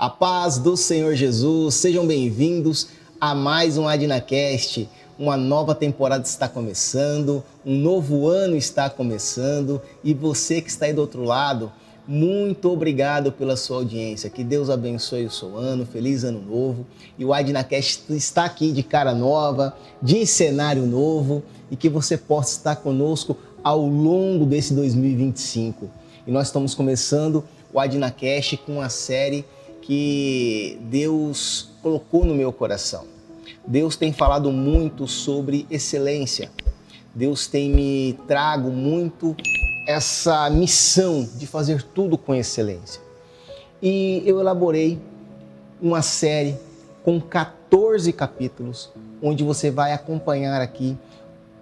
A paz do Senhor Jesus, sejam bem-vindos a mais um AdnaCast. Uma nova temporada está começando, um novo ano está começando e você que está aí do outro lado, muito obrigado pela sua audiência. Que Deus abençoe o seu ano, feliz ano novo. E o AdnaCast está aqui de cara nova, de cenário novo e que você possa estar conosco ao longo desse 2025. E nós estamos começando o AdnaCast com uma série que Deus colocou no meu coração. Deus tem falado muito sobre excelência. Deus tem me trago muito essa missão de fazer tudo com excelência. E eu elaborei uma série com 14 capítulos, onde você vai acompanhar aqui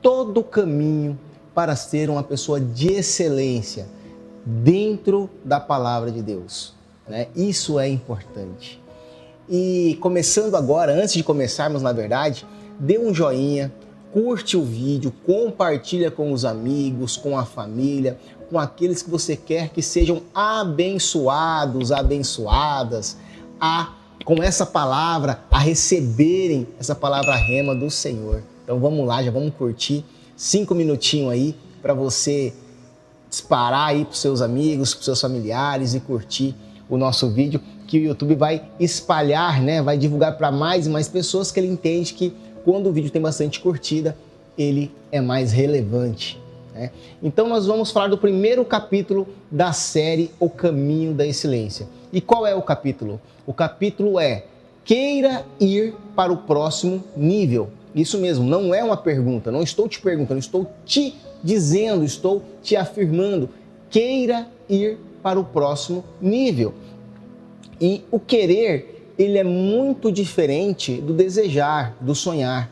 todo o caminho para ser uma pessoa de excelência dentro da palavra de Deus. Isso é importante. E começando agora, antes de começarmos, na verdade, dê um joinha, curte o vídeo, compartilha com os amigos, com a família, com aqueles que você quer que sejam abençoados, abençoadas, com essa palavra, a receberem essa palavra rema do Senhor. Então vamos lá, já vamos curtir 5 minutinhos aí para você disparar aí para os seus amigos, para os seus familiares e curtir o nosso vídeo, que o YouTube vai espalhar, vai divulgar para mais e mais pessoas, que ele entende que quando o vídeo tem bastante curtida, ele é mais relevante. Então nós vamos falar do primeiro capítulo da série O Caminho da Excelência. E qual é o capítulo? O capítulo é Queira ir para o próximo nível. Isso mesmo, não é uma pergunta, não estou te perguntando, estou te dizendo, estou te afirmando. Queira ir para o próximo nível. E o querer, ele é muito diferente do desejar, do sonhar.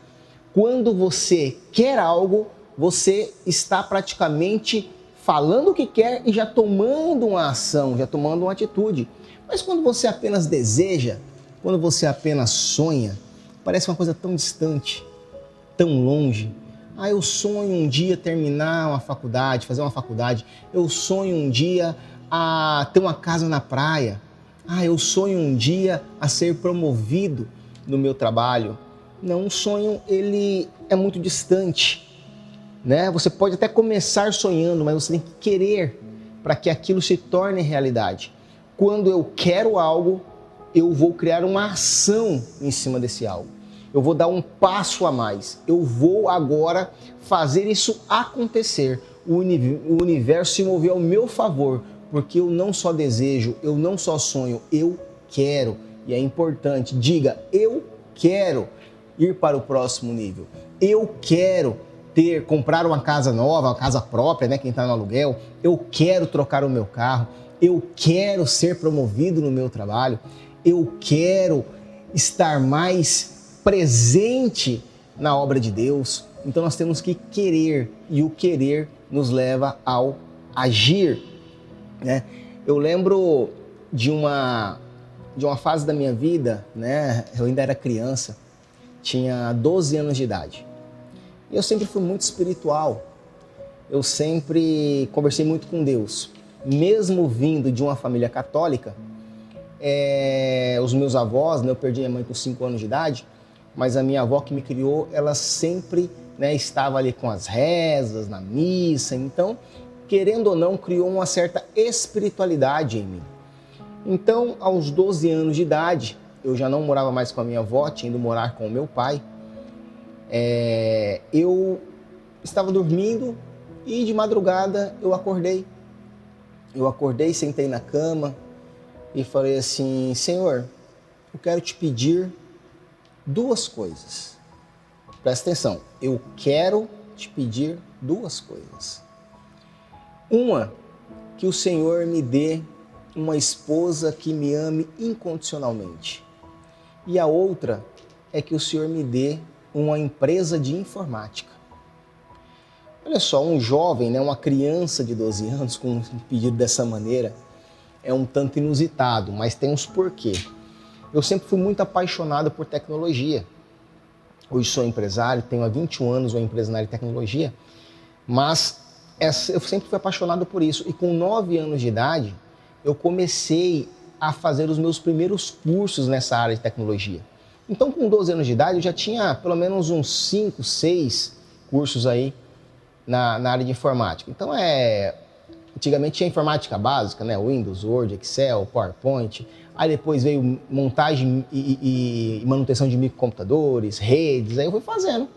Quando você quer algo, você está praticamente falando o que quer e já tomando uma ação, já tomando uma atitude. Mas quando você apenas deseja, quando você apenas sonha, parece uma coisa tão distante, tão longe. Eu sonho um dia terminar uma faculdade, fazer uma faculdade. Eu sonho um dia a ter uma casa na praia. Eu sonho um dia a ser promovido no meu trabalho. Não, um sonho, ele é muito distante, Você pode até começar sonhando, mas você tem que querer para que aquilo se torne realidade. Quando eu quero algo, eu vou criar uma ação em cima desse algo. Eu vou dar um passo a mais. Eu vou agora fazer isso acontecer. O universo se mover ao meu favor, porque eu não só desejo, eu não só sonho, eu quero. E é importante, diga, eu quero ir para o próximo nível. Eu quero comprar uma casa nova, uma casa própria, quem está no aluguel. Eu quero trocar o meu carro. Eu quero ser promovido no meu trabalho. Eu quero estar mais presente na obra de Deus. Então nós temos que querer, e o querer nos leva ao agir. Eu lembro de uma fase da minha vida, eu ainda era criança, tinha 12 anos de idade. E eu sempre fui muito espiritual, eu sempre conversei muito com Deus. Mesmo vindo de uma família católica, os meus avós, eu perdi minha mãe com 5 anos de idade, mas a minha avó que me criou, ela sempre estava ali com as rezas, na missa. Então, querendo ou não, criou uma certa espiritualidade em mim. Então, aos 12 anos de idade, eu já não morava mais com a minha avó, tinha ido morar com o meu pai. Eu estava dormindo e de madrugada eu acordei. Sentei na cama e falei assim: Senhor, eu quero te pedir 2 coisas. Presta atenção, eu quero te pedir 2 coisas. Uma, que o Senhor me dê uma esposa que me ame incondicionalmente. E a outra é que o Senhor me dê uma empresa de informática. Olha só, um jovem, uma criança de 12 anos com um pedido dessa maneira é um tanto inusitado, mas tem uns porquê. Eu sempre fui muito apaixonado por tecnologia. Hoje sou empresário, tenho há 21 anos uma empresa na área de tecnologia, mas eu sempre fui apaixonado por isso. E com 9 anos de idade, eu comecei a fazer os meus primeiros cursos nessa área de tecnologia. Então, com 12 anos de idade, eu já tinha pelo menos uns 5, 6 cursos aí na área de informática. Então, antigamente tinha informática básica, né? Windows, Word, Excel, PowerPoint. Aí depois veio montagem e manutenção de microcomputadores, redes. Aí eu fui fazendo.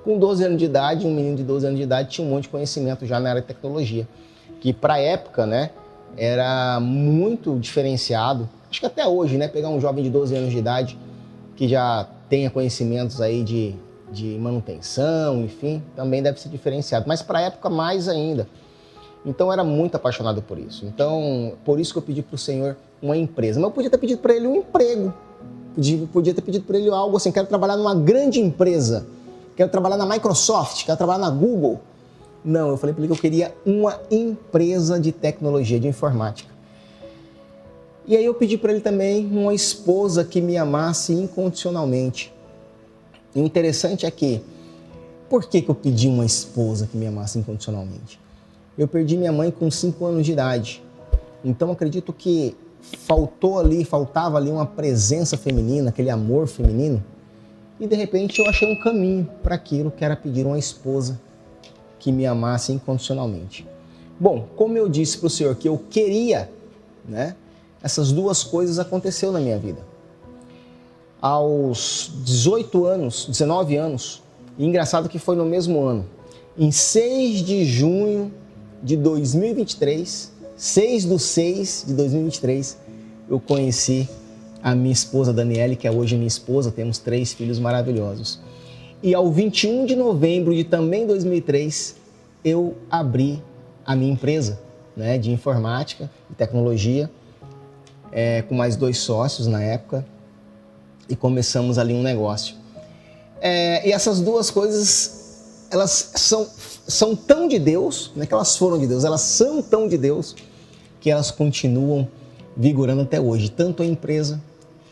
Com 12 anos de idade, um menino de 12 anos de idade tinha um monte de conhecimento já na área de tecnologia. Que para a época, né, era muito diferenciado. Acho que até hoje, né, pegar um jovem de 12 anos de idade que já tenha conhecimentos aí de manutenção, enfim, também deve ser diferenciado. Mas para a época mais ainda. Então eu era muito apaixonado por isso. Então, por isso que eu pedi para o Senhor uma empresa. Mas eu podia ter pedido para ele um emprego. Podia ter pedido para ele algo assim, quero trabalhar numa grande empresa. Quero trabalhar na Microsoft, quero trabalhar na Google. Não, eu falei para ele que eu queria uma empresa de tecnologia, de informática. E aí eu pedi para ele também uma esposa que me amasse incondicionalmente. E o interessante é que, por que eu pedi uma esposa que me amasse incondicionalmente? Eu perdi minha mãe com 5 anos de idade. Então acredito que faltava ali uma presença feminina, aquele amor feminino. E de repente eu achei um caminho para aquilo, que era pedir uma esposa que me amasse incondicionalmente. Bom, como eu disse para o Senhor que eu queria, né? Essas duas coisas aconteceram na minha vida. Aos 18 anos, 19 anos, e engraçado que foi no mesmo ano, em 6 de junho de 2023, 6/6 de 2023, eu conheci a minha esposa Daniele, que é hoje minha esposa, temos 3 filhos maravilhosos. E ao 21 de novembro de também 2003, eu abri a minha empresa, né, de informática e tecnologia, com mais 2 sócios na época, e começamos ali um negócio. E essas duas coisas, elas são tão de Deus, não é que elas foram de Deus, elas são tão de Deus que elas continuam vigorando até hoje, tanto a empresa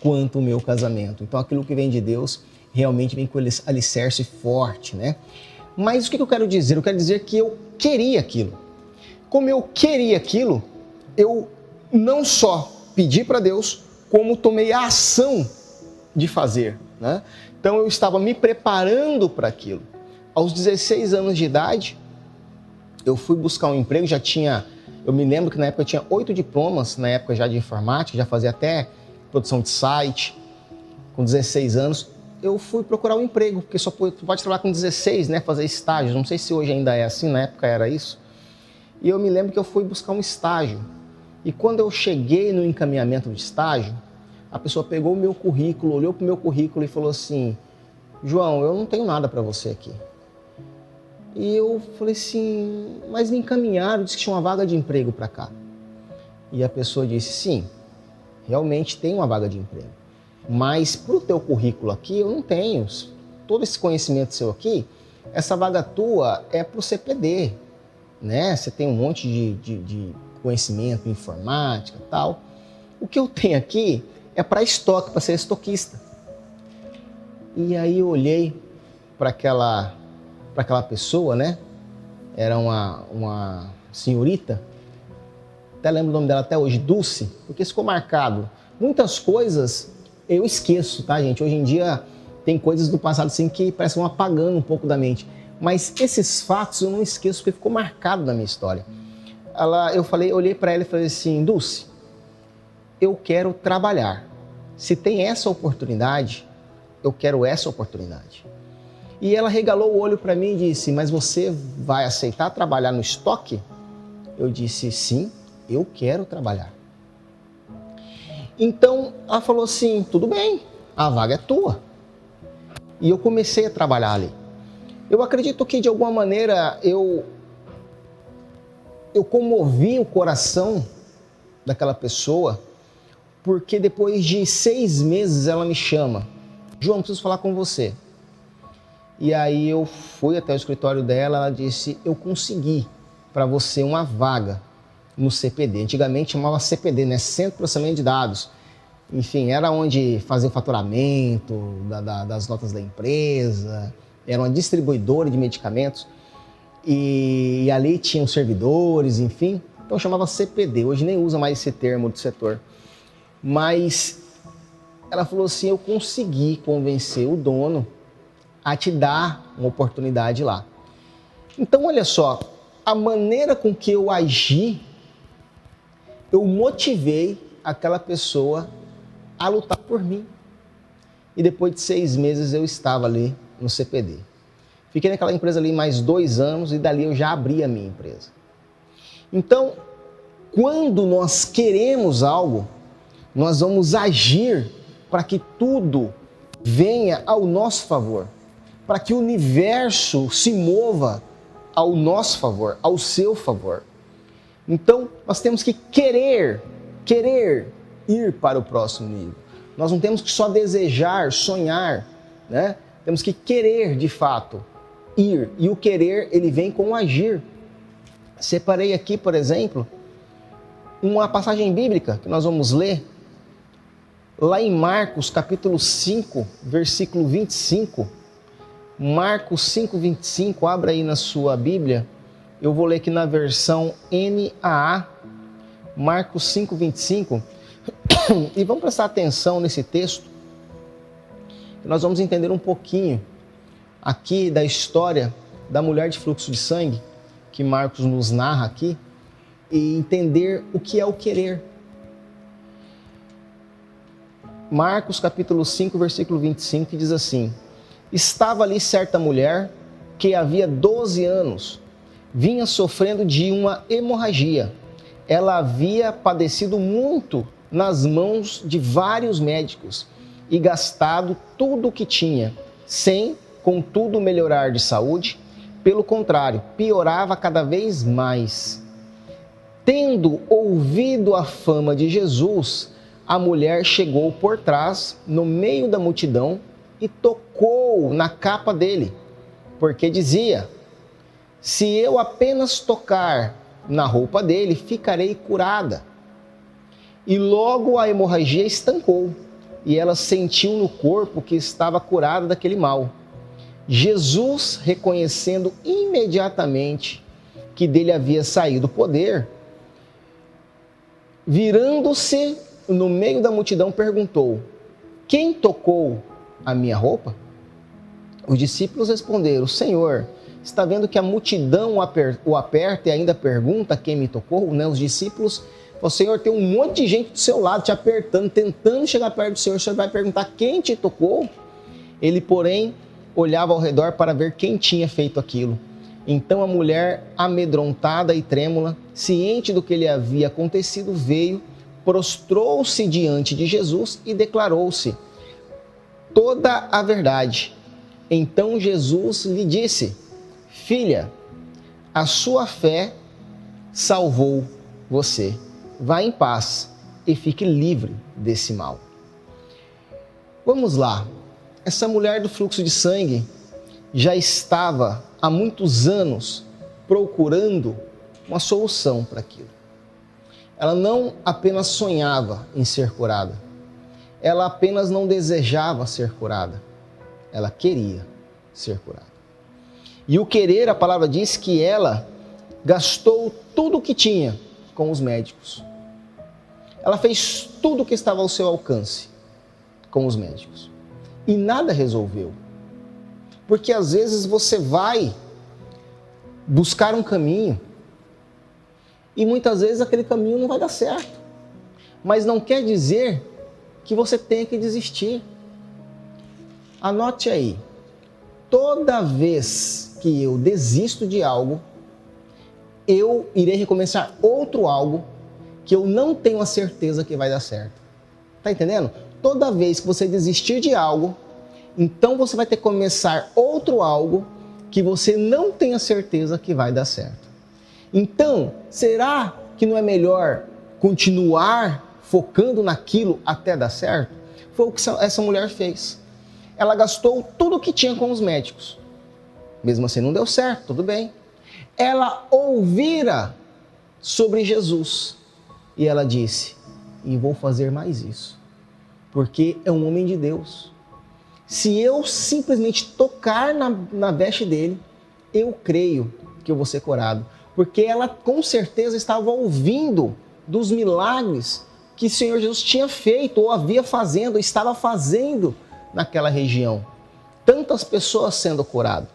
quanto o meu casamento. Então aquilo que vem de Deus realmente vem com alicerce forte, né? Mas o que eu quero dizer? Eu quero dizer que eu queria aquilo. Como eu queria aquilo, eu não só pedi para Deus, como tomei a ação de fazer, né? Então eu estava me preparando para aquilo. Aos 16 anos de idade, eu fui buscar um emprego, eu me lembro que na época eu tinha 8 diplomas, na época já de informática, já fazia até produção de site. Com 16 anos, eu fui procurar um emprego, porque só pode trabalhar com 16, né, fazer estágio. Não sei se hoje ainda é assim, na época era isso. E eu me lembro que eu fui buscar um estágio. E quando eu cheguei no encaminhamento de estágio, a pessoa pegou o meu currículo, olhou para o meu currículo e falou assim: João, eu não tenho nada para você aqui. E eu falei assim, mas me encaminharam, disse que tinha uma vaga de emprego para cá. E a pessoa disse, sim, realmente tem uma vaga de emprego. Mas para o teu currículo aqui, eu não tenho. Todo esse conhecimento seu aqui, essa vaga tua é para o CPD, né? Você tem um monte de conhecimento em informática e tal. O que eu tenho aqui é para estoque, para ser estoquista. E aí eu olhei para aquela pessoa, né? Era uma senhorita, até lembro o nome dela até hoje, Dulce, porque ficou marcado. Muitas coisas eu esqueço, tá, gente? Hoje em dia tem coisas do passado assim que parecem apagando um pouco da mente. Mas esses fatos eu não esqueço porque ficou marcado na minha história. Olhei para ela e falei assim, Dulce, eu quero trabalhar. Se tem essa oportunidade, eu quero essa oportunidade. E ela regalou o olho para mim e disse, mas você vai aceitar trabalhar no estoque? Eu disse, sim, eu quero trabalhar. Então, ela falou assim, tudo bem, a vaga é tua. E eu comecei a trabalhar ali. Eu acredito que, de alguma maneira, eu comovi o coração daquela pessoa, porque depois de 6 meses ela me chama. João, preciso falar com você. E aí eu fui até o escritório dela, ela disse, eu consegui para você uma vaga no CPD. Antigamente chamava CPD, né? Centro de Processamento de Dados. Enfim, era onde fazia o faturamento das notas da empresa, era uma distribuidora de medicamentos e ali tinham servidores, enfim. Então chamava CPD, hoje nem usa mais esse termo do setor. Mas ela falou assim, eu consegui convencer o dono a te dar uma oportunidade lá. Então, olha só, a maneira com que eu agi, eu motivei aquela pessoa a lutar por mim. E depois de 6 meses eu estava ali no CPD. Fiquei naquela empresa ali mais 2 anos e dali eu já abri a minha empresa. Então, quando nós queremos algo, nós vamos agir para que tudo venha ao nosso favor, para que o universo se mova ao nosso favor, ao seu favor. Então, nós temos que querer ir para o próximo nível. Nós não temos que só desejar, sonhar, né? Temos que querer de fato ir. E o querer, ele vem com o agir. Separei aqui, por exemplo, uma passagem bíblica que nós vamos ler lá em Marcos, capítulo 5, versículo 25. Marcos 5, 25, abra aí na sua Bíblia. Eu vou ler aqui na versão NAA, Marcos 5, 25. E vamos prestar atenção nesse texto, que nós vamos entender um pouquinho aqui da história da mulher de fluxo de sangue, que Marcos nos narra aqui, e entender o que é o querer. Marcos capítulo 5, versículo 25, que diz assim: estava ali certa mulher que havia 12 anos, vinha sofrendo de uma hemorragia. Ela havia padecido muito nas mãos de vários médicos e gastado tudo o que tinha, sem, contudo, melhorar de saúde. Pelo contrário, piorava cada vez mais. Tendo ouvido a fama de Jesus, a mulher chegou por trás, no meio da multidão, e tocou na capa dele, porque dizia: se eu apenas tocar na roupa dele, ficarei curada. E logo a hemorragia estancou, e ela sentiu no corpo que estava curada daquele mal. Jesus, reconhecendo imediatamente que dele havia saído o poder, virando-se no meio da multidão, perguntou: quem tocou a minha roupa? Os discípulos responderam: Senhor, está vendo que a multidão o aperta e ainda pergunta quem me tocou? Né? Os discípulos falaram: Senhor, tem um monte de gente do seu lado te apertando, tentando chegar perto do Senhor. O Senhor vai perguntar quem te tocou? Ele, porém, olhava ao redor para ver quem tinha feito aquilo. Então a mulher, amedrontada e trêmula, ciente do que lhe havia acontecido, veio, prostrou-se diante de Jesus e declarou-se toda a verdade. Então Jesus lhe disse: filha, a sua fé salvou você. Vá em paz e fique livre desse mal. Vamos lá. Essa mulher do fluxo de sangue já estava há muitos anos procurando uma solução para aquilo. Ela não apenas sonhava em ser curada. Ela apenas não desejava ser curada. Ela queria ser curada. E o querer, a palavra diz que ela gastou tudo o que tinha com os médicos. Ela fez tudo o que estava ao seu alcance com os médicos. E nada resolveu. Porque às vezes você vai buscar um caminho e muitas vezes aquele caminho não vai dar certo. Mas não quer dizer que você tenha que desistir. Anote aí. Toda vez que eu desisto de algo, eu irei recomeçar outro algo que eu não tenho a certeza que vai dar certo. Tá entendendo? Toda vez que você desistir de algo, então você vai ter que começar outro algo que você não tem a certeza que vai dar certo. Então, será que não é melhor continuar focando naquilo até dar certo? Foi o que essa mulher fez. Ela gastou tudo o que tinha com os médicos. Mesmo assim não deu certo, tudo bem. Ela ouvira sobre Jesus e ela disse: e vou fazer mais isso, porque é um homem de Deus. Se eu simplesmente tocar na veste dele, eu creio que eu vou ser curado. Porque ela com certeza estava ouvindo dos milagres que o Senhor Jesus tinha feito, ou havia fazendo, ou estava fazendo naquela região. Tantas pessoas sendo curadas.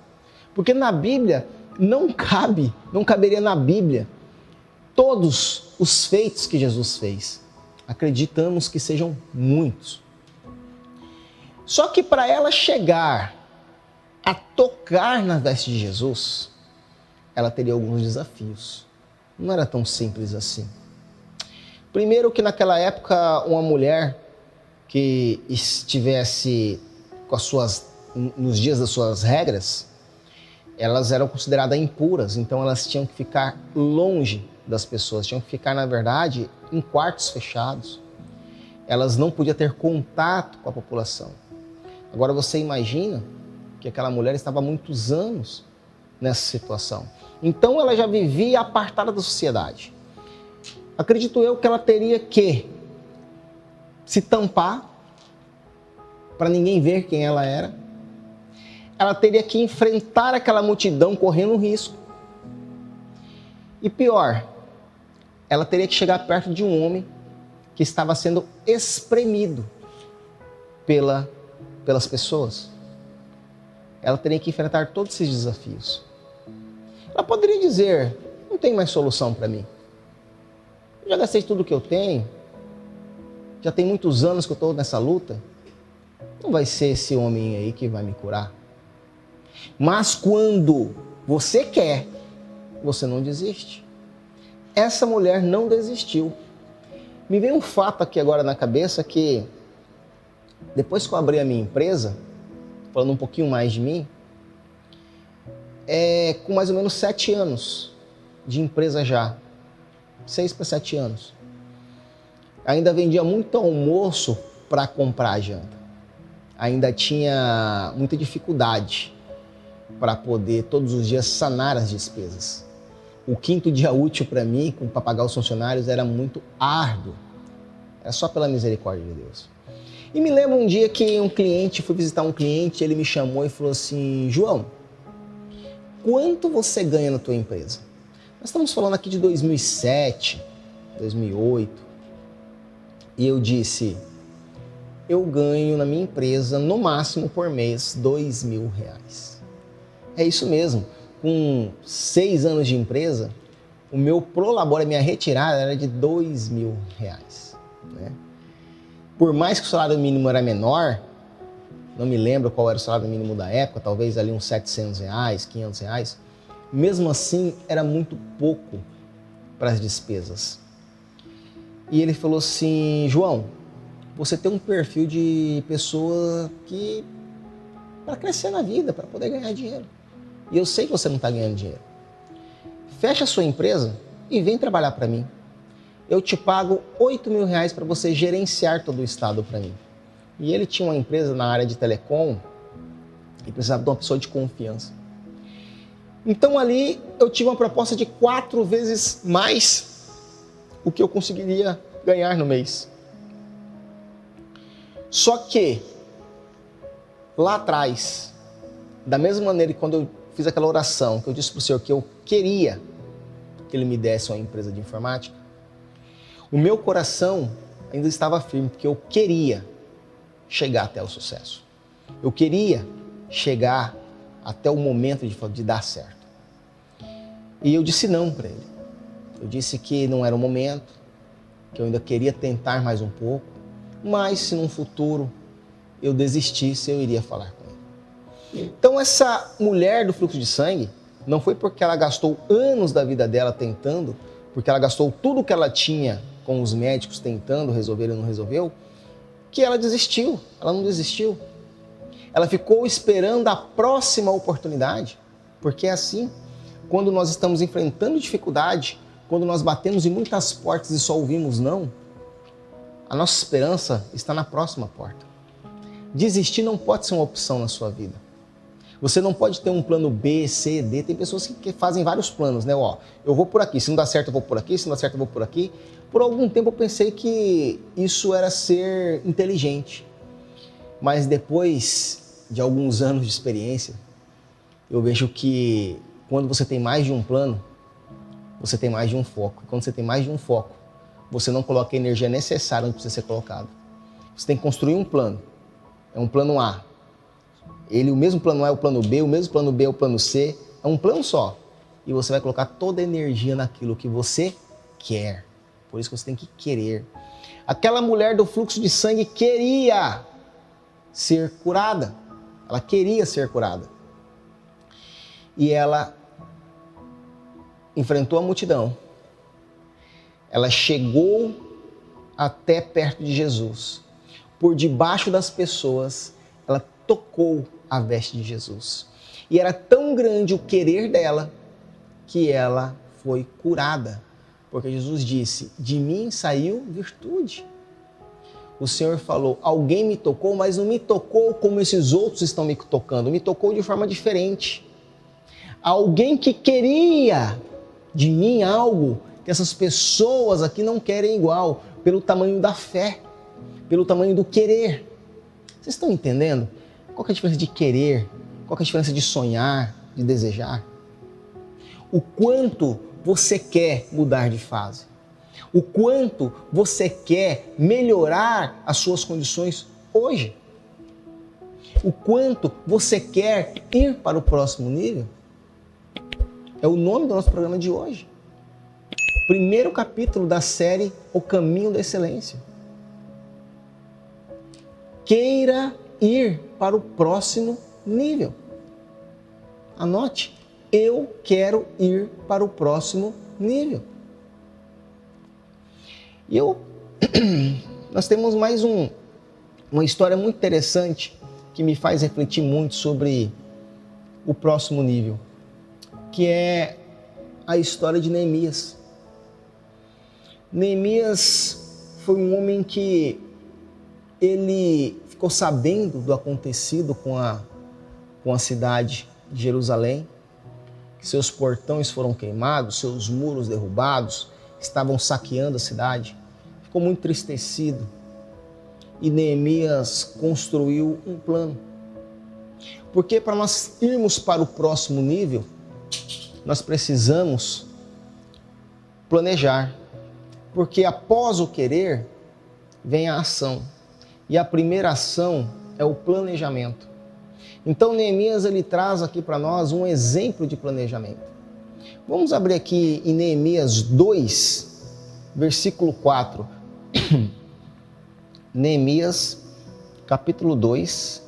Porque na Bíblia não caberia na Bíblia todos os feitos que Jesus fez. Acreditamos que sejam muitos. Só que para ela chegar a tocar na veste de Jesus, ela teria alguns desafios. Não era tão simples assim. Primeiro que naquela época uma mulher que estivesse com nos dias das suas regras, elas eram consideradas impuras, então elas tinham que ficar longe das pessoas, tinham que ficar, na verdade, em quartos fechados. Elas não podiam ter contato com a população. Agora você imagina que aquela mulher estava há muitos anos nessa situação. Então ela já vivia apartada da sociedade. Acredito eu que ela teria que se tampar para ninguém ver quem ela era. Ela teria que enfrentar aquela multidão correndo risco. E pior, ela teria que chegar perto de um homem que estava sendo espremido pelas pessoas. Ela teria que enfrentar todos esses desafios. Ela poderia dizer, não tem mais solução para mim. Eu já gastei tudo que eu tenho, já tem muitos anos que eu estou nessa luta, não vai ser esse homem aí que vai me curar. Mas quando você quer, você não desiste. Essa mulher não desistiu. Me veio um fato aqui agora na cabeça que depois que eu abri a minha empresa, falando um pouquinho mais de mim, com mais ou menos 7 anos de empresa já, 6 para 7 anos. Ainda vendia muito almoço para comprar a janta. Ainda tinha muita dificuldade para poder todos os dias sanar as despesas. O 5º dia útil para mim, para pagar os funcionários, era muito árduo. Era só pela misericórdia de Deus. E me lembro um dia que fui visitar um cliente, ele me chamou e falou assim, João, quanto você ganha na tua empresa? Nós estamos falando aqui de 2007, 2008. E eu disse, eu ganho na minha empresa, no máximo por mês, R$2.000. É isso mesmo. Com 6 anos de empresa, o meu prolabore, a minha retirada era de R$2.000. Né? Por mais que o salário mínimo era menor, não me lembro qual era o salário mínimo da época, talvez ali uns R$700, R$500, mesmo assim era muito pouco para as despesas. E ele falou assim, João, você tem um perfil de pessoa que para crescer na vida, para poder ganhar dinheiro. E eu sei que você não está ganhando dinheiro. Fecha a sua empresa e vem trabalhar para mim. Eu te pago R$8.000 para você gerenciar todo o estado para mim. E ele tinha uma empresa na área de telecom e precisava de uma pessoa de confiança. Então ali eu tive uma proposta de 4 vezes mais o que eu conseguiria ganhar no mês. Só que lá atrás, da mesma maneira que quando eu fiz aquela oração, que eu disse para o Senhor que eu queria que Ele me desse uma empresa de informática, o meu coração ainda estava firme, porque eu queria chegar até o sucesso. Eu queria chegar até o momento de dar certo. E eu disse não para ele. Eu disse que não era o momento, que eu ainda queria tentar mais um pouco, mas se num futuro eu desistisse, eu iria falar com ele. Então essa mulher do fluxo de sangue, não foi porque ela gastou anos da vida dela tentando, porque ela gastou tudo que ela tinha com os médicos tentando resolver e não resolveu, que ela desistiu. Ela não desistiu. Ela ficou esperando a próxima oportunidade, porque é assim, quando nós estamos enfrentando dificuldade, quando nós batemos em muitas portas e só ouvimos não, a nossa esperança está na próxima porta. Desistir não pode ser uma opção na sua vida. Você não pode ter um plano B, C, D. Tem pessoas que fazem vários planos, né? Ó, eu vou por aqui, se não dá certo eu vou por aqui, se não dá certo eu vou por aqui. Por algum tempo eu pensei que isso era ser inteligente. Mas depois de alguns anos de experiência, eu vejo que quando você tem mais de um plano, você tem mais de um foco. Quando você tem mais de um foco, você não coloca a energia necessária onde precisa ser colocado. Você tem que construir um plano. É um plano A. O mesmo plano A é o plano B, o mesmo plano B é o plano C. É um plano só. E você vai colocar toda a energia naquilo que você quer. Por isso que você tem que querer. Aquela mulher do fluxo de sangue queria ser curada. Ela queria ser curada. E ela enfrentou a multidão. Ela chegou até perto de Jesus. Por debaixo das pessoas, ela tocou a veste de Jesus. E era tão grande o querer dela que ela foi curada. Porque Jesus disse, de mim saiu virtude. O Senhor falou, alguém me tocou, mas não me tocou como esses outros estão me tocando. Me tocou de forma diferente. Alguém que queria de mim algo que essas pessoas aqui não querem igual, pelo tamanho da fé, pelo tamanho do querer. Vocês estão entendendo? Qual que é a diferença de querer? Qual que é a diferença de sonhar, de desejar? O quanto você quer mudar de fase? O quanto você quer melhorar as suas condições hoje? O quanto você quer ir para o próximo nível? É o nome do nosso programa de hoje. Primeiro capítulo da série O Caminho da Excelência. Queira ir para o próximo nível. Anote, eu quero ir para o próximo nível. E nós temos mais uma história muito interessante que me faz refletir muito sobre o próximo nível, que é a história de Neemias. Neemias foi um homem que ele ficou sabendo do acontecido com a cidade de Jerusalém, que seus portões foram queimados, seus muros derrubados, estavam saqueando a cidade. Ficou muito entristecido e Neemias construiu um plano. Porque para nós irmos para o próximo nível, nós precisamos planejar. Porque após o querer, vem a ação. E a primeira ação é o planejamento. Então Neemias ele traz aqui para nós um exemplo de planejamento. Vamos abrir aqui em Neemias 2, versículo 4. Neemias, capítulo 2,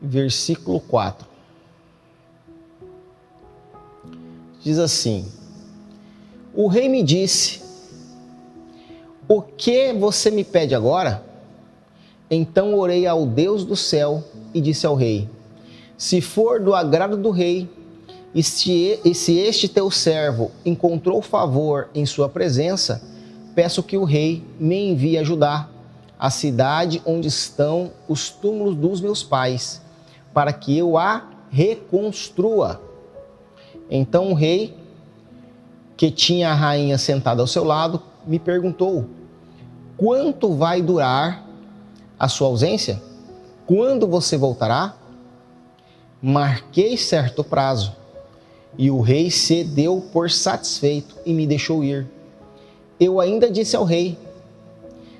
versículo 4. Diz assim: o rei me disse, o que você me pede agora? Então orei ao Deus do céu e disse ao rei, se for do agrado do rei, e se este teu servo encontrou favor em sua presença, peço que o rei me envie ajudar a cidade onde estão os túmulos dos meus pais, para que eu a reconstrua. Então o rei, que tinha a rainha sentada ao seu lado, me perguntou, quanto vai durar a sua ausência? Quando você voltará? Marquei certo prazo, e o rei se deu por satisfeito e me deixou ir. Eu ainda disse ao rei,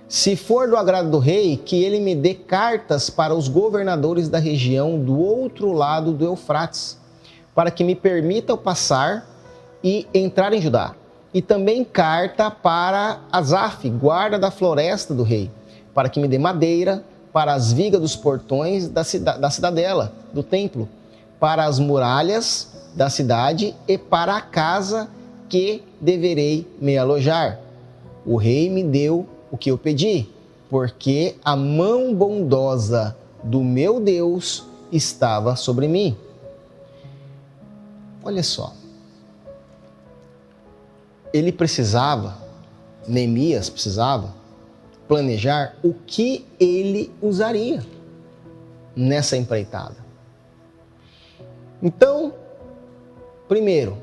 se for do agrado do rei, que ele me dê cartas para os governadores da região do outro lado do Eufrates, para que me permitam passar e entrar em Judá. E também carta para Asaf, guarda da floresta do rei, para que me dê madeira para as vigas dos portões da cidadela, do templo, para as muralhas da cidade e para a casa que deverei me alojar. O rei me deu o que eu pedi, porque a mão bondosa do meu Deus estava sobre mim. Olha só. Ele precisava, Neemias precisava, planejar o que ele usaria nessa empreitada. Então, primeiro,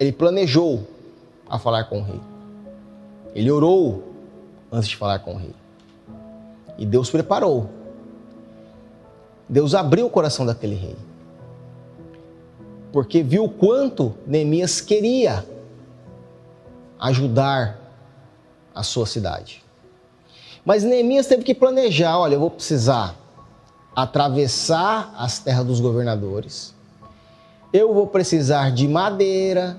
ele planejou a falar com o rei. Ele orou antes de falar com o rei. E Deus preparou. Deus abriu o coração daquele rei. Porque viu o quanto Neemias queria ajudar a sua cidade. Mas Neemias teve que planejar, olha, eu vou precisar atravessar as terras dos governadores, eu vou precisar de madeira,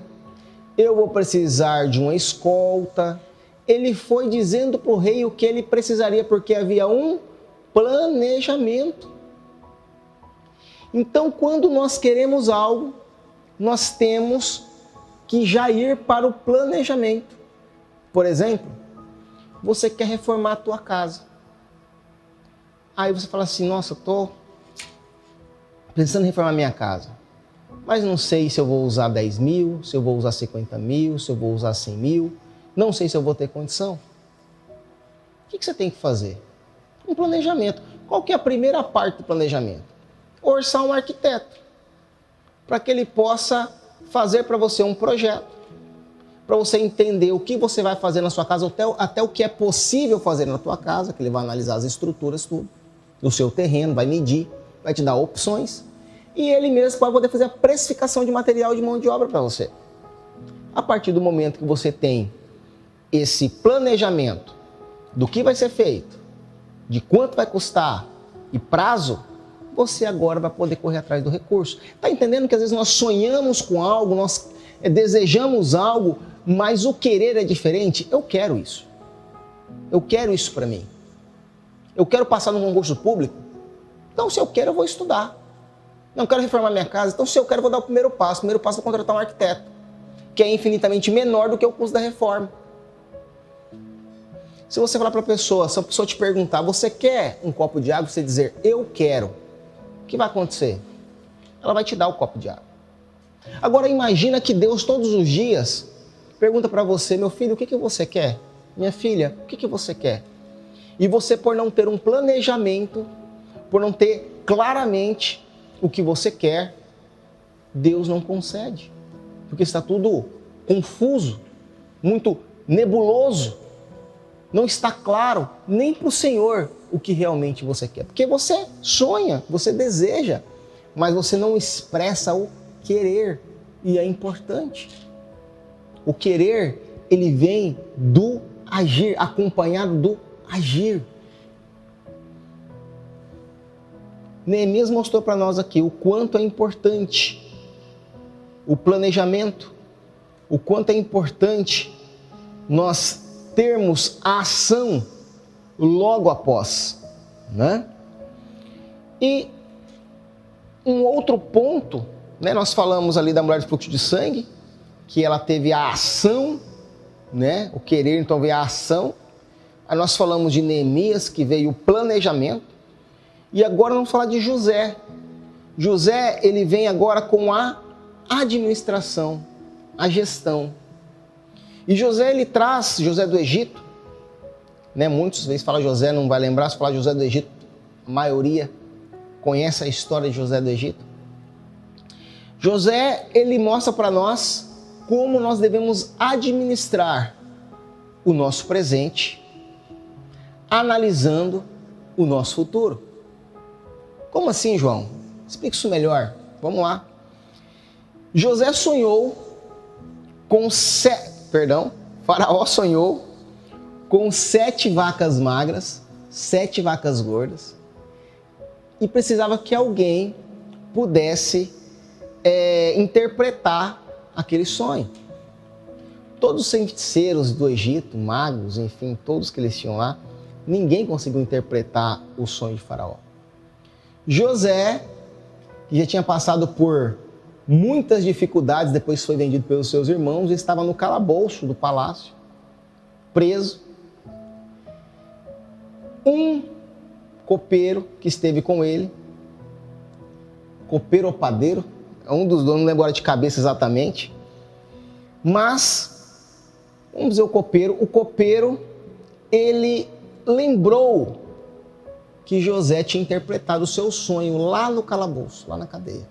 eu vou precisar de uma escolta. Ele foi dizendo para o rei o que ele precisaria, porque havia um planejamento. Então, quando nós queremos algo, nós temos que já ir para o planejamento. Por exemplo, você quer reformar a tua casa. Aí você fala assim, nossa, eu estou pensando em reformar minha casa, mas não sei se eu vou usar 10 mil, se eu vou usar 50 mil, se eu vou usar 100 mil, não sei se eu vou ter condição. O que você tem que fazer? Um planejamento. Qual que é a primeira parte do planejamento? Orçar um arquiteto, para que ele possa fazer para você um projeto, para você entender o que você vai fazer na sua casa, até o que é possível fazer na tua casa, que ele vai analisar as estruturas, tudo, do seu terreno, vai medir, vai te dar opções, e ele mesmo vai poder fazer a precificação de material e de mão de obra para você. A partir do momento que você tem esse planejamento do que vai ser feito, de quanto vai custar e prazo, você agora vai poder correr atrás do recurso. Está entendendo que às vezes nós sonhamos com algo, nós desejamos algo, mas o querer é diferente? Eu quero isso. Eu quero isso para mim. Eu quero passar num concurso público. Então, se eu quero, eu vou estudar. Não quero reformar minha casa. Então, se eu quero, eu vou dar o primeiro passo. O primeiro passo é contratar um arquiteto, que é infinitamente menor do que o custo da reforma. Se você falar para a pessoa, se a pessoa te perguntar, você quer um copo de água? Você dizer, eu quero. O que vai acontecer? Ela vai te dar o copo de água. Agora imagina que Deus todos os dias pergunta para você, meu filho, o que você quer? Minha filha, o que você quer? E você, por não ter um planejamento, por não ter claramente o que você quer, Deus não concede. Porque está tudo confuso, muito nebuloso. Não está claro nem para o Senhor o que realmente você quer. Porque você sonha, você deseja, mas você não expressa o querer. E é importante. O querer, ele vem do agir, acompanhado do agir. Neemias mostrou para nós aqui o quanto é importante o planejamento, o quanto é importante nós termos a ação logo após, né? E um outro ponto, né? Nós falamos ali da mulher de fluxo de sangue, que ela teve a ação, né? O querer, então veio a ação. Aí nós falamos de Neemias, que veio o planejamento. E agora vamos falar de José. José, ele vem agora com a administração, a gestão. E José, ele traz, José do Egito, né? Muitas vezes fala José, não vai lembrar, se falar José do Egito, a maioria conhece a história de José do Egito. José, ele mostra para nós como nós devemos administrar o nosso presente, analisando o nosso futuro. Como assim, João? Explica isso melhor. Vamos lá. José sonhou com Faraó sonhou com 7 vacas magras, 7 vacas gordas, e precisava que alguém pudesse interpretar aquele sonho. Todos os feiticeiros do Egito, magos, enfim, todos que eles tinham lá, ninguém conseguiu interpretar o sonho de Faraó. José, que já tinha passado por muitas dificuldades, depois foi vendido pelos seus irmãos, estava no calabouço do palácio, preso. Um copeiro que esteve com ele, copeiro ou padeiro, um dos donos, não lembro agora de cabeça exatamente, mas, vamos dizer o copeiro, ele lembrou que José tinha interpretado o seu sonho lá no calabouço, lá na cadeia.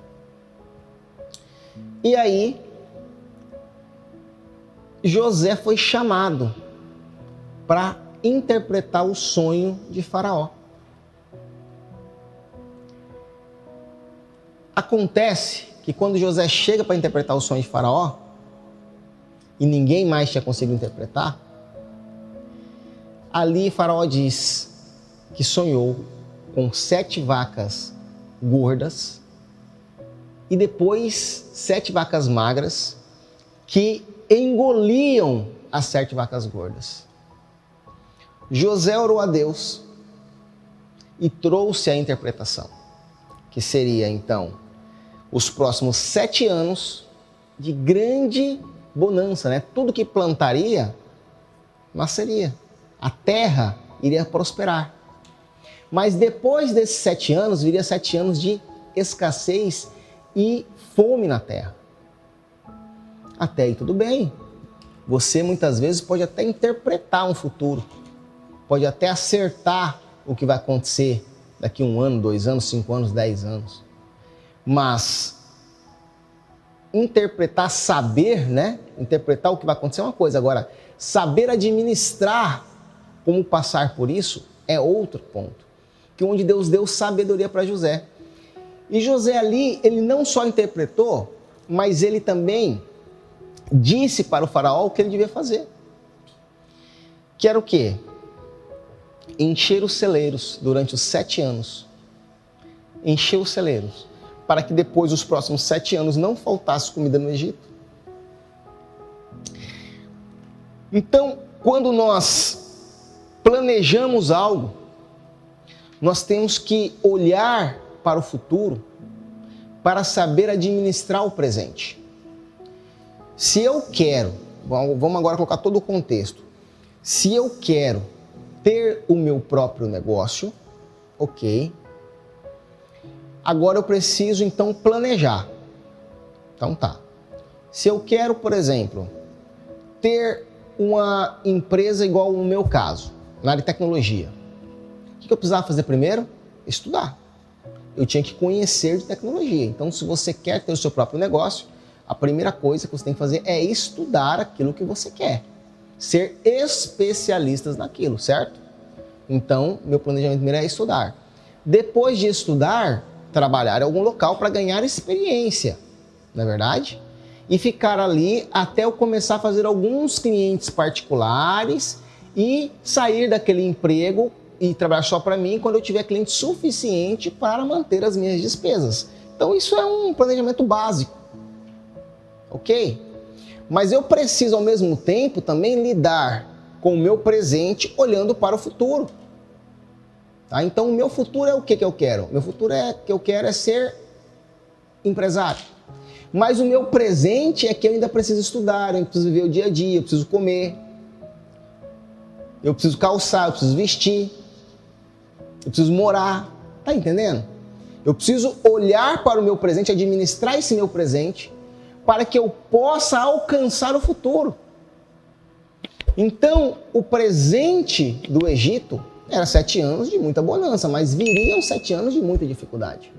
E aí, José foi chamado para interpretar o sonho de Faraó. Acontece que quando José chega para interpretar o sonho de Faraó, e ninguém mais tinha conseguido interpretar, ali Faraó diz que sonhou com 7 vacas gordas e depois 7 vacas magras que engoliam as 7 vacas gordas. José orou a Deus e trouxe a interpretação, que seria então os próximos 7 anos de grande bonança, né? Tudo que plantaria nasceria, a terra iria prosperar. Mas depois desses 7 anos, viria 7 anos de escassez e fome na terra. Até aí tudo bem. Você muitas vezes pode até interpretar um futuro, pode até acertar o que vai acontecer daqui 1 ano, 2 anos, 5 anos, 10 anos. Mas interpretar, saber, né? Interpretar o que vai acontecer é uma coisa. Agora, saber administrar como passar por isso é outro ponto. Que onde Deus deu sabedoria para José. E José ali, ele não só interpretou, mas ele também disse para o faraó o que ele devia fazer. Que era o quê? Encher os celeiros durante os 7 anos. Encher os celeiros. Para que depois, os próximos 7 anos, não faltasse comida no Egito. Então, quando nós planejamos algo, nós temos que olhar para o futuro para saber administrar o presente. Se eu quero, vamos agora colocar todo o contexto. Se eu quero ter o meu próprio negócio, ok. Agora eu preciso então planejar. Então tá. Se eu quero, por exemplo, ter uma empresa igual no meu caso, na área de tecnologia, o que eu precisava fazer primeiro? Estudar. Eu tinha que conhecer de tecnologia. Então, se você quer ter o seu próprio negócio, a primeira coisa que você tem que fazer é estudar aquilo que você quer. Ser especialistas naquilo, certo? Então, meu planejamento primeiro é estudar. Depois de estudar, trabalhar em algum local para ganhar experiência, não é verdade? E ficar ali até eu começar a fazer alguns clientes particulares e sair daquele emprego e trabalhar só para mim quando eu tiver cliente suficiente para manter as minhas despesas. Então isso é um planejamento básico, ok? Mas eu preciso ao mesmo tempo também lidar com o meu presente olhando para o futuro. Tá? Então o meu futuro é o que eu quero? Meu futuro é ser empresário. Mas o meu presente é que eu ainda preciso estudar, eu preciso viver o dia a dia, eu preciso comer, eu preciso calçar, eu preciso vestir, eu preciso morar, tá entendendo? Eu preciso olhar para o meu presente, administrar esse meu presente, para que eu possa alcançar o futuro. Então, o presente do Egito era 7 anos de muita bonança, mas viriam 7 anos de muita dificuldade.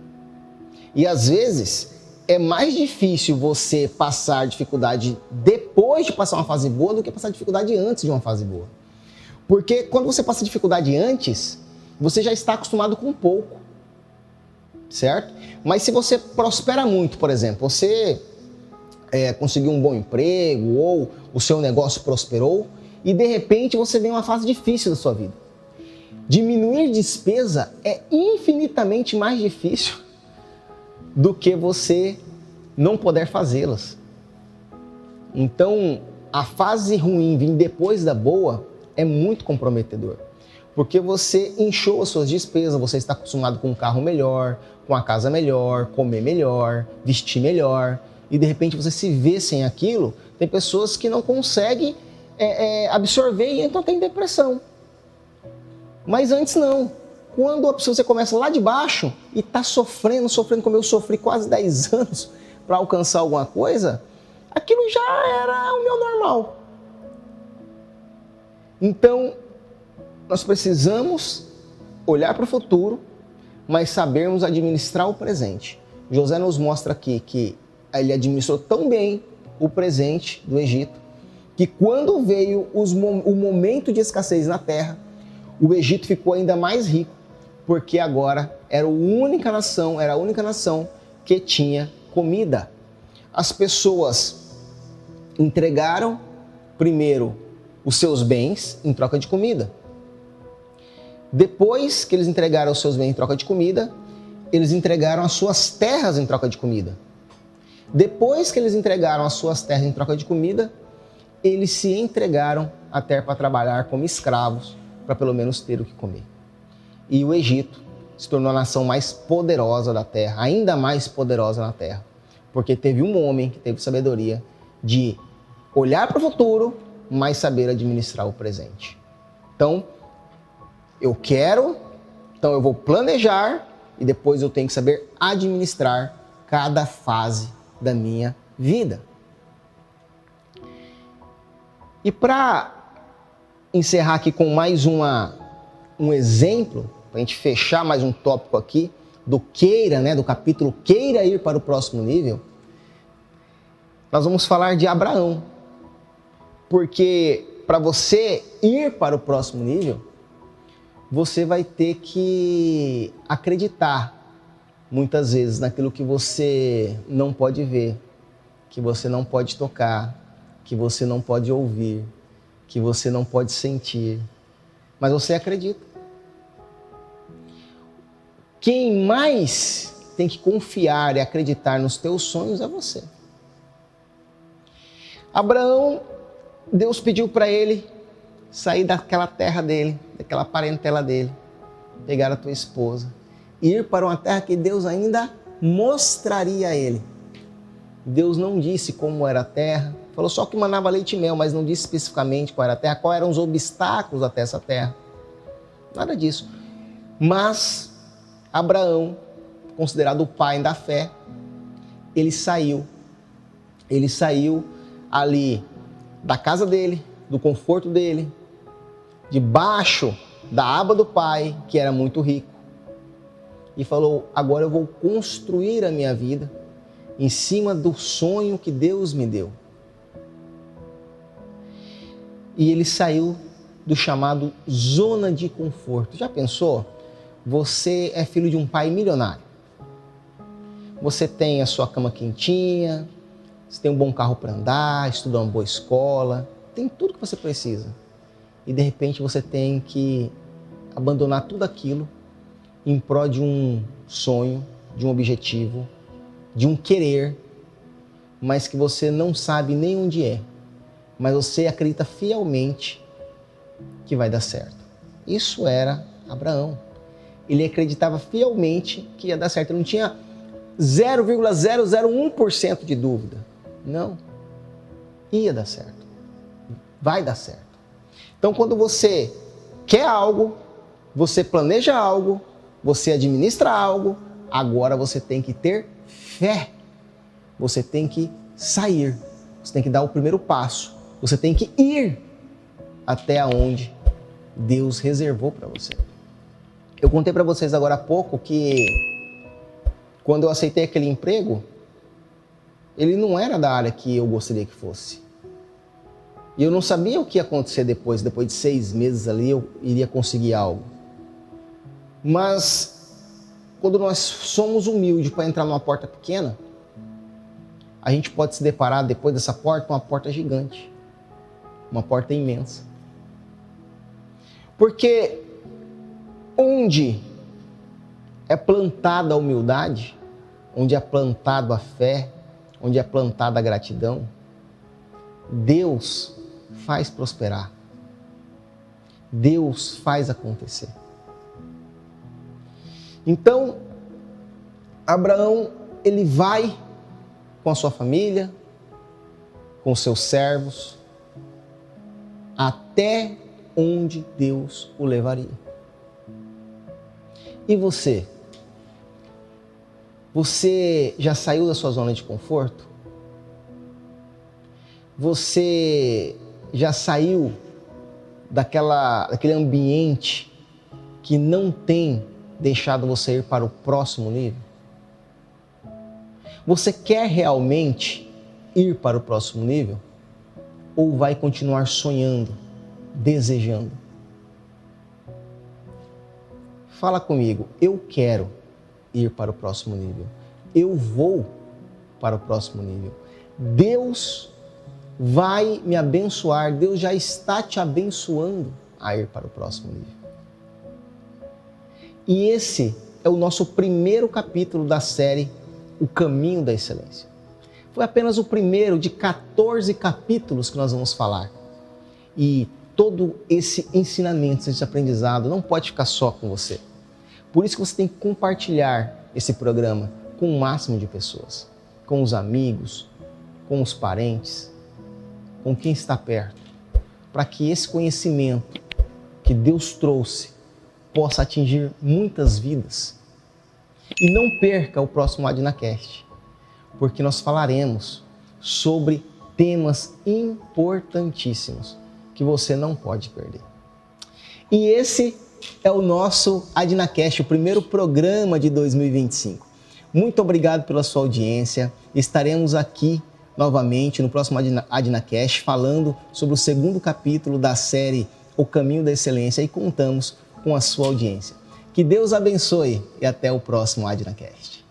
E às vezes é mais difícil você passar dificuldade depois de passar uma fase boa do que passar dificuldade antes de uma fase boa. Porque quando você passa dificuldade antes, você já está acostumado com pouco, certo? Mas se você prospera muito, por exemplo, você conseguiu um bom emprego ou o seu negócio prosperou e de repente você vem uma fase difícil da sua vida. Diminuir despesa é infinitamente mais difícil do que você não poder fazê-las. Então, a fase ruim vir depois da boa é muito comprometedor, porque você inchou as suas despesas, você está acostumado com um carro melhor, com a casa melhor, comer melhor, vestir melhor, e de repente você se vê sem aquilo. Tem pessoas que não conseguem absorver e então tem depressão. Mas antes não. Quando você começa lá de baixo e está sofrendo como eu sofri quase 10 anos para alcançar alguma coisa, aquilo já era o meu normal. Então, nós precisamos olhar para o futuro, mas sabermos administrar o presente. José nos mostra aqui que ele administrou tão bem o presente do Egito, que quando veio o momento de escassez na terra, o Egito ficou ainda mais rico, porque agora era a única nação que tinha comida. As pessoas entregaram primeiro os seus bens em troca de comida. Depois que eles entregaram os seus bens em troca de comida, eles entregaram as suas terras em troca de comida. Depois que eles entregaram as suas terras em troca de comida, eles se entregaram até para trabalhar como escravos, para pelo menos ter o que comer. E o Egito se tornou a nação mais poderosa da terra, ainda mais poderosa na terra, porque teve um homem que teve sabedoria de olhar para o futuro, mas saber administrar o presente. Então, eu quero, então eu vou planejar e depois eu tenho que saber administrar cada fase da minha vida. E para encerrar aqui com mais um exemplo, para a gente fechar mais um tópico aqui, do queira, né, do capítulo Queira Ir para o Próximo Nível, nós vamos falar de Abraão. Porque para você ir para o próximo nível, você vai ter que acreditar muitas vezes naquilo que você não pode ver, que você não pode tocar, que você não pode ouvir, que você não pode sentir, mas você acredita. Quem mais tem que confiar e acreditar nos teus sonhos é você. Abraão, Deus pediu para ele sair daquela terra dele, daquela parentela dele, pegar a tua esposa, ir para uma terra que Deus ainda mostraria a ele. Deus não disse como era a terra, falou só que manava leite e mel, mas não disse especificamente qual era a terra, quais eram os obstáculos até essa terra. Nada disso. Mas Abraão, considerado o pai da fé, ele saiu ali da casa dele, do conforto dele, debaixo da aba do pai, que era muito rico, e falou: agora eu vou construir a minha vida em cima do sonho que Deus me deu. E ele saiu do chamado zona de conforto. Já pensou? Você é filho de um pai milionário. Você tem a sua cama quentinha, você tem um bom carro para andar, estuda uma boa escola, tem tudo que você precisa. E de repente você tem que abandonar tudo aquilo em prol de um sonho, de um objetivo, de um querer, mas que você não sabe nem onde é. Mas você acredita fielmente que vai dar certo. Isso era Abraão. Ele acreditava fielmente que ia dar certo. Ele não tinha 0,001% de dúvida. Não. Ia dar certo. Vai dar certo. Então, quando você quer algo, você planeja algo, você administra algo, agora você tem que ter fé. Você tem que sair. Você tem que dar o primeiro passo. Você tem que ir até onde Deus reservou para você. Eu contei para vocês agora há pouco que quando eu aceitei aquele emprego, ele não era da área que eu gostaria que fosse. E eu não sabia o que ia acontecer depois de 6 meses ali eu iria conseguir algo. Mas quando nós somos humildes para entrar numa porta pequena, a gente pode se deparar depois dessa porta, uma porta gigante, uma porta imensa. Porque onde é plantada a humildade, onde é plantada a fé, onde é plantada a gratidão, Deus faz prosperar. Deus faz acontecer. Então, Abraão, ele vai com a sua família, com os seus servos, até onde Deus o levaria. E você? Você já saiu da sua zona de conforto? Você já saiu daquele ambiente que não tem deixado você ir para o próximo nível? Você quer realmente ir para o próximo nível? Ou vai continuar sonhando, desejando? Fala comigo, eu quero ir para o próximo nível. Eu vou para o próximo nível. Deus vai me abençoar, Deus já está te abençoando a ir para o próximo nível. E esse é o nosso primeiro capítulo da série O Caminho da Excelência. Foi apenas o primeiro de 14 capítulos que nós vamos falar. E todo esse ensinamento, esse aprendizado não pode ficar só com você. Por isso que você tem que compartilhar esse programa com o máximo de pessoas, com os amigos, com os parentes, com quem está perto, para que esse conhecimento que Deus trouxe possa atingir muitas vidas. E não perca o próximo AdnaCast, porque nós falaremos sobre temas importantíssimos que você não pode perder. E esse é o nosso AdnaCast, o primeiro programa de 2025. Muito obrigado pela sua audiência. Estaremos aqui novamente no próximo AdnaCast falando sobre o segundo capítulo da série O Caminho da Excelência e contamos com a sua audiência. Que Deus abençoe e até o próximo AdnaCast.